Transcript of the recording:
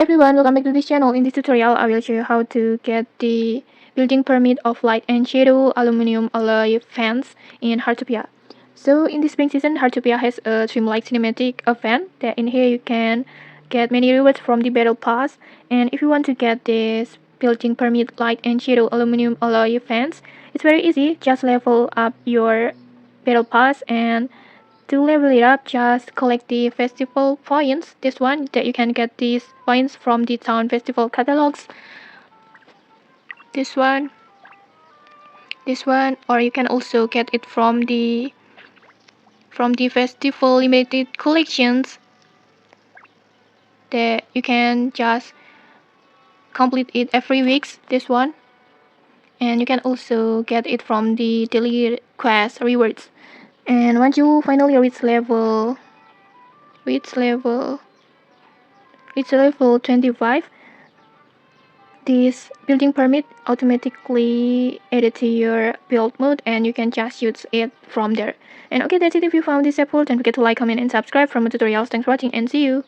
Everyone, welcome back to this channel. In this tutorial, I will show you how to get the building permit of light and shadow aluminum alloy fans in Hartupia. So in this spring season, Hartupia has a Dreamlight cinematic event that in here you can get many rewards from the battle pass. And if you want to get this building permit light and shadow aluminum alloy fans, it's very easy. Just level up your battle pass, and to level it up, just collect the festival points. This one that you can get these points from the town festival catalogs. This one, this one, or you can also get it from the festival limited collections that you can just complete it every week. This one, and you can also get it from the daily quest rewards. And once you finally reach level 25, this building permit automatically added to your build mode, and you can just use it from there. And okay, that's it. If you found this helpful, don't forget to like, comment, and subscribe for more tutorials. Thanks for watching, and see you.